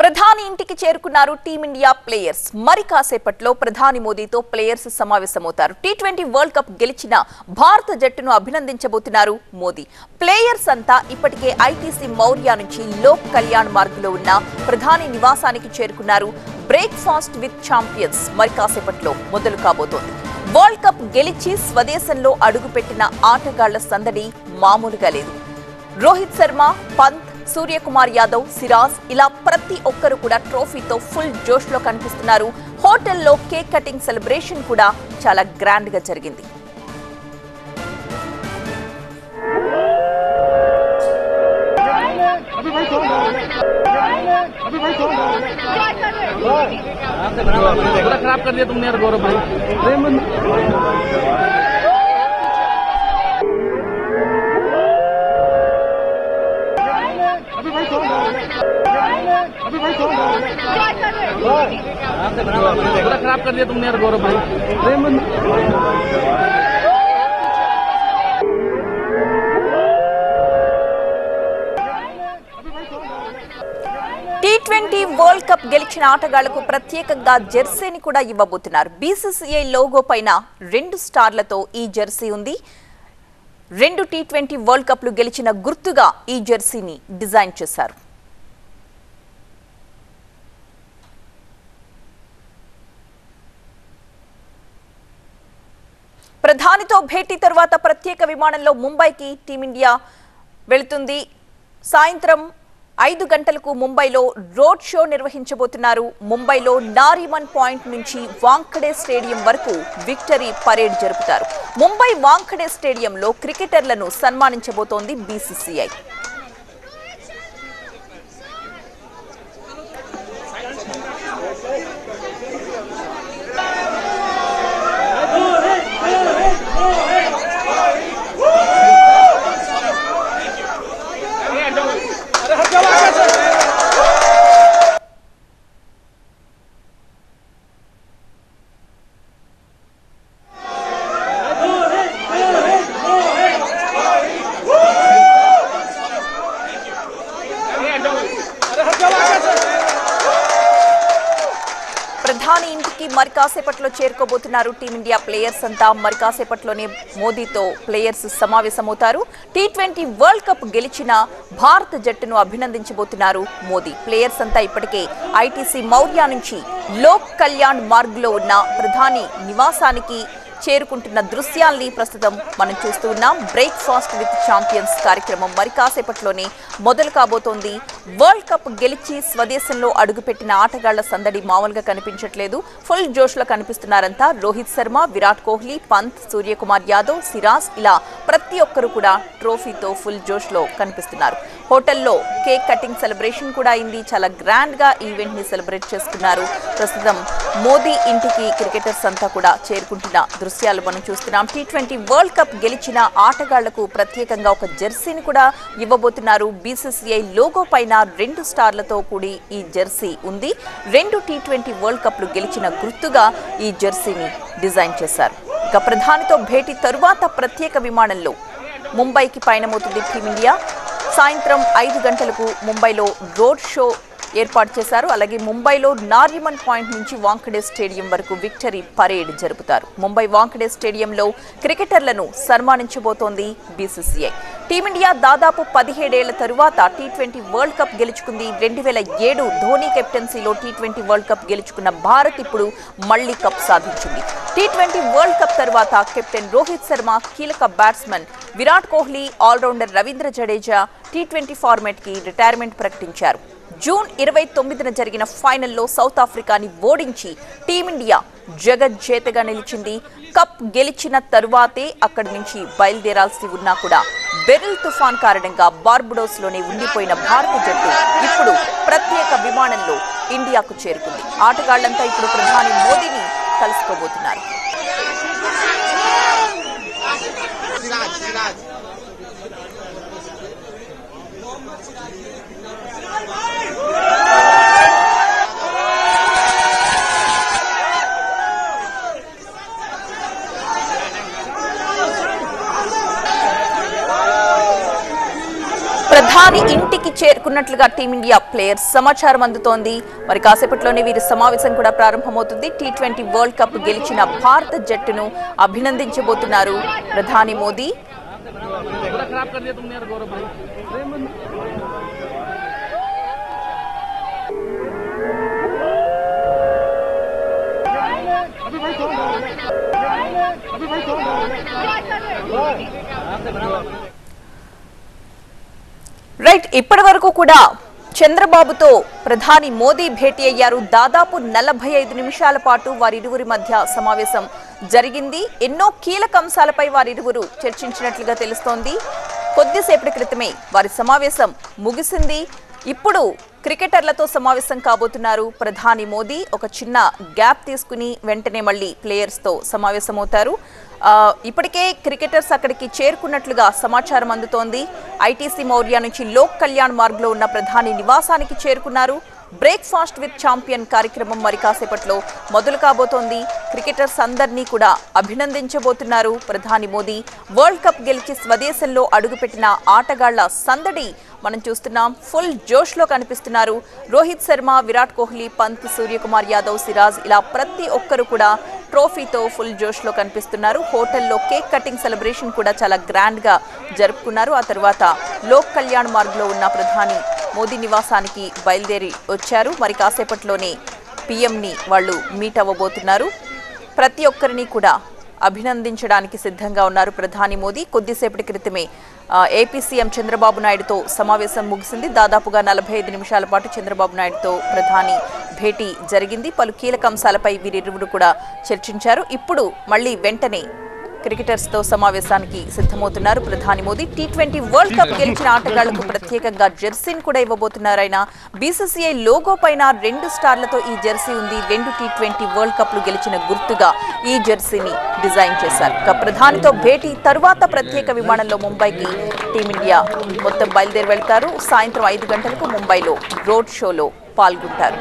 ప్రధాని ఇంటికి చేరుకున్నారు టీమిండియా ప్లేయర్స్. మరి కాసేపట్లో ప్రధాని మోదీతో ప్లేయర్స్ సమావేశమవుతారు. టీ20 వరల్డ్ కప్ గెలిచిన భారత జట్టును అభినందించబోతున్నారు మోదీ. ప్లేయర్స్ అంతా ఇప్పటికే ఐటీసీ మౌర్య నుంచి లోక్ కళ్యాణ్ మార్గులో ఉన్న ప్రధాని నివాసానికి చేరుకున్నారు. బ్రేక్ఫాస్ట్ విత్ ఛాంపియన్స్ మరి కాసేపట్లో మొదలు కాబోతోంది. వరల్డ్ కప్ గెలిచి స్వదేశంలో అడుగుపెట్టిన ఆటగాళ్ల సందడి మామూలుగా లేదు. రోహిత్ శర్మ, పంత్, సూర్యకుమార్ యాదవ్, సిరాజ్ ఇలా ప్రతి ఒక్కరు కూడా ట్రోఫీతో ఫుల్ జోష్ లో కనిపిస్తున్నారు. హోటల్లో కేక్ కటింగ్ సెలబ్రేషన్ కూడా చాలా గ్రాండ్ గా జరిగింది. खराब कर दिया तुमने यार गौरव भाई। టీ20 వరల్డ్ కప్ గెలిచిన ఆటగాళ్లకు ప్రత్యేకంగా జెర్సీని కూడా ఇవ్వబోతున్నారు. బీసీసీఐ లోగో పైన 2 స్టార్లతో ఈ జెర్సీ ఉంది. 2 టీ20 వరల్డ్ కప్లు గెలిచిన గుర్తుగా ఈ జెర్సీని డిజైన్ చేశారు. ప్రధానితో భేటీ తర్వాత ప్రత్యేక విమానంలో ముంబైకి టీమిండియా వెళుతుంది. సాయంత్రం 5 గంటలకు ముంబైలో రోడ్ షో నిర్వహించబోతున్నారు. ముంబైలో నారిమన్ పాయింట్ నుంచి వాంఖడే స్టేడియం వరకు విక్టరీ పరేడ్ జరుపుతారు. ముంబై వాంఖడే స్టేడియంలో క్రికెటర్లను సన్మానించబోతోంది బీసీసీఐ. ప్రధాని ఇంటికి మరి కాసేపట్లో చేరుకోబోతున్నారు టీమిండియా ప్లేయర్స్ అంతా. మరి కాసేపట్లోనే మోదీతో ప్లేయర్స్ సమావేశమవుతారు. టీ20 వరల్డ్ కప్ గెలిచిన భారత జట్టును అభినందించబోతున్నారు మోదీ. ప్లేయర్స్ అంతా ఇప్పటికే ఐటీసీ మౌర్య నుంచి లోక్ కళ్యాణ్ మార్గ్లో ఉన్న ప్రధాని నివాసానికి చేరుకుంటున్న దృశ్యాల్ని ప్రస్తుతం మనం చూస్తూ ఉన్నాం. బ్రేక్ఫాస్ట్ విత్ ఛాంపియన్స్ కార్యక్రమం మరి కాసేపట్లోనే మొదలు కాబోతోంది. వరల్డ్ కప్ గెలిచి స్వదేశంలో అడుగుపెట్టిన ఆటగాళ్ల సందడి మామూలుగా కనిపించట్లేదు. ఫుల్ జోష్ లో కనిపిస్తున్నారంతా. రోహిత్ శర్మ, విరాట్ కోహ్లీ, పంత్, సూర్యకుమార్ యాదవ్, సిరాజ్ ఇలా ప్రతి ఒక్కరు కూడా ట్రోఫీతో ఫుల్ జోష్ లో కనిపిస్తున్నారు. హోటల్లో కేక్ కటింగ్ సెలబ్రేషన్ కూడా అయింది. చాలా గ్రాండ్ గా ఈవెంట్ ని సెలబ్రేట్ చేసుకున్నారు. ప్రస్తుతం మోదీ ఇంటికి క్రికెటర్స్ అంతా కూడా చేరుకుంటున్న దృశ్యాలు మనం చూస్తున్నాం. టీ20 వరల్డ్ కప్ గెలిచిన ఆటగాళ్లకు ప్రత్యేకంగా ఒక జెర్సీని కూడా ఇవ్వబోతున్నారు. బీసీసీఐ లోగో పైన 2 స్టార్లతో కూడి ఈ జెర్సీ ఉంది. 2 టీ20 వరల్డ్ కప్లు గెలిచిన గుర్తుగా ఈ జెర్సీని డిజైన్ చేశారు. ఇక ప్రధానితో భేటీ తరువాత ప్రత్యేక విమానంలో ముంబైకి పయనమవుతుంది టీమిండియా. సాయంత్రం 5 గంటలకు ముంబైలో రోడ్ షో ఏర్పాటు చేశారు. అలాగే ముంబైలో నారిమన్ పాయింట్ నుంచి వాంఖడే స్టేడియం వరకు విక్టరీ పరేడ్ జరుపుతారు. ముంబై వాంఖడే స్టేడియంలో క్రికెటర్లను సన్మానించబోతోంది బీసీసీఐ. టీమిండియా దాదాపు 17 ఏళ్ల తరువాత టీ20 వరల్డ్ కప్ గెలుచుకుంది. 2007 ధోనీ కెప్టెన్సీలో టీ20 వరల్డ్ కప్ గెలుచుకున్న భారత్ ఇప్పుడు మళ్లీ కప్ సాధించింది. టీ20 వరల్డ్ కప్ తర్వాత కెప్టెన్ రోహిత్ శర్మ, కీలక బ్యాట్స్మన్ విరాట్ కోహ్లీ, ఆల్రౌండర్ రవీంద్ర జడేజా టీ20 ఫార్మాట్ కి రిటైర్మెంట్ ప్రకటించారు. జూన్ 29న జరిగిన ఫైనల్లో సౌత్ ఆఫ్రికాని ఓడించి టీమిండియా జగజ్జేతగా నిలిచింది. కప్ గెలిచిన తరువాతే అక్కడి నుంచి బయలుదేరాల్సి ఉన్నా కూడా బెరిల్ తుఫాన్ కారణంగా బార్బడోస్లోనే ఉండిపోయిన భారత జట్టు ఇప్పుడు ప్రత్యేక విమానంలో ఇండియాకు చేరుకుంది. ఆటగాళ్లంతా ఇప్పుడు ప్రధాని మోదీని కలుసుకోబోతున్నారు. ప్రధాని ఇంటికి చేరుకున్నట్లుగా టీమిండియా ప్లేయర్స్ సమాచారం అందుతోంది. మరి కాసేపట్లోనే వీరి సమావేశం కూడా ప్రారంభమవుతుంది. T20 వరల్డ్ కప్ గెలిచిన భారత జట్టును అభినందించబోతున్నారు ప్రధాని మోదీ. రైట్, ఇప్పటి వరకు కూడా చంద్రబాబుతో ప్రధాని మోదీ భేటీ అయ్యారు. దాదాపు 45 నిమిషాల పాటు వారిరువురి మధ్య సమావేశం జరిగింది. ఎన్నో కీలక అంశాలపై వారిరువురు చర్చించినట్లుగా తెలుస్తోంది. కొద్దిసేపటి క్రితమే వారి సమావేశం ముగిసింది. ఇప్పుడు క్రికెటర్లతో సమావేశం కాబోతున్నారు ప్రధాని మోదీ. ఒక చిన్న గ్యాప్ తీసుకుని వెంటనే మళ్ళీ ప్లేయర్స్తో సమావేశమవుతారు. ఇప్పటికే క్రికెటర్స్ అక్కడికి చేరుకున్నట్లుగా సమాచారం అందుతోంది. ఐటీసీ మౌర్య నుంచి లోక్ కళ్యాణ్ మార్గ్లో ఉన్న ప్రధాని నివాసానికి చేరుకున్నారు. బ్రేక్ఫాస్ట్ విత్ ఛాంపియన్ కార్యక్రమం మరి కాసేపట్లో మొదలు కాబోతోంది. క్రికెటర్స్ అందరినీ కూడా అభినందించబోతున్నారు ప్రధాని మోదీ. వరల్డ్ కప్ గెలిచి స్వదేశంలో అడుగుపెట్టిన ఆటగాళ్ల సందడి మనం చూస్తున్నాం. ఫుల్ జోష్లో కనిపిస్తున్నారు. రోహిత్ శర్మ, విరాట్ కోహ్లీ, పంత్, సూర్యకుమార్ యాదవ్, సిరాజ్ ఇలా ప్రతి ఒక్కరు కూడా ట్రోఫీతో ఫుల్ జోష్లో కనిపిస్తున్నారు. హోటల్లో కేక్ కటింగ్ సెలబ్రేషన్ కూడా చాలా గ్రాండ్గా జరుపుకున్నారు. ఆ తర్వాత లోక్ కళ్యాణ్ మార్గ్లో ఉన్న ప్రధాని మోదీ నివాసానికి బయలుదేరి వచ్చారు. మరి కాసేపట్లోనే పీఎంని వాళ్ళు మీట్ అవ్వబోతున్నారు. ప్రతి ఒక్కరిని కూడా అభినందించడానికి సిద్ధంగా ఉన్నారు ప్రధాని మోదీ. కొద్దిసేపటి క్రితమే ఏపీ సీఎం చంద్రబాబు నాయుడుతో సమావేశం ముగిసింది. దాదాపుగా 45 నిమిషాల పాటు చంద్రబాబు నాయుడుతో ప్రధాని భేటీ జరిగింది. పలు కీలక అంశాలపై వీరిరువురు కూడా చర్చించారు. ఇప్పుడు మళ్ళీ వెంటనే క్రికెటర్స్తో సమావేశానికి సిద్ధమవుతున్నారు ప్రధాని మోదీ. T20 వరల్డ్ కప్ గెలిచిన ఆటగాళ్లకు ప్రత్యేకంగా జెర్సీని కూడా ఇవ్వబోతున్నారు ఆయన. బీసీసీఐ లోగో పైన 2 స్టార్లతో ఈ జెర్సీ ఉంది. 2 T20 వరల్డ్ కప్లు గెలిచిన గుర్తుగా ఈ జెర్సీని డిజైన్ చేశారు. ప్రధానితో భేటీ తరువాత ప్రత్యేక విమానంలో ముంబైకి టీమిండియా మొత్తం బయలుదేరి వెళ్తారు. సాయంత్రం 5 గంటలకు ముంబైలో రోడ్ షోలో పాల్గొంటారు.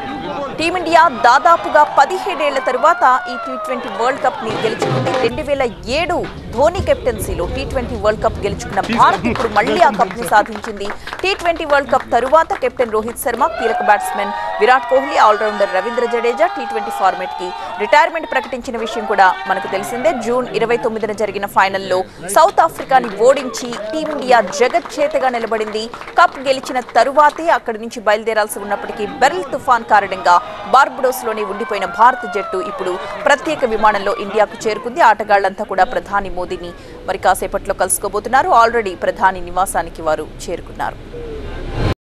టీమిండియా దాదాపుగా 17 ఏళ్ల తరువాత ఈ T20 వరల్డ్ కప్ ని గెలుచుకుంది. 2007 ధోని కెప్టెన్సీలో T20 వరల్డ్ కప్ గెలుచుకున్న భారత్ ఇప్పుడు మళ్లీ ఆ కప్ ని సాధించింది. T20 వరల్డ్ కప్ తరువాత కెప్టెన్ రోహిత్ శర్మ, కీలక batsmen Virat Kohli, all rounder Ravindra Jadeja T20 format కి రిటైర్మెంట్ ప్రకటించిన విషయం కూడా మనకు తెలిసిందే. జూన్ 29న జరిగిన ఫైనల్లో సౌత్ ఆఫ్రికాని ఓడించి టీమిండియా జగజ్జేతగా నిలబడింది. కప్ గెలిచిన తరువాతే అక్కడి నుంచి బయలుదేరాల్సి ఉన్నప్పటికీ బెర్ల్ తుఫాన్ కారణంగా బార్బడోస్లోనే ఉండిపోయిన భారత జట్టు ఇప్పుడు ప్రత్యేక విమానంలో ఇండియాకు చేరుకుంది. ఆటగాళ్లంతా కూడా ప్రధాని మోదీని మరి కాసేపట్లో కలుసుకోబోతున్నారు. ఆల్రెడీ ప్రధాని నివాసానికి వారు చేరుకున్నారు.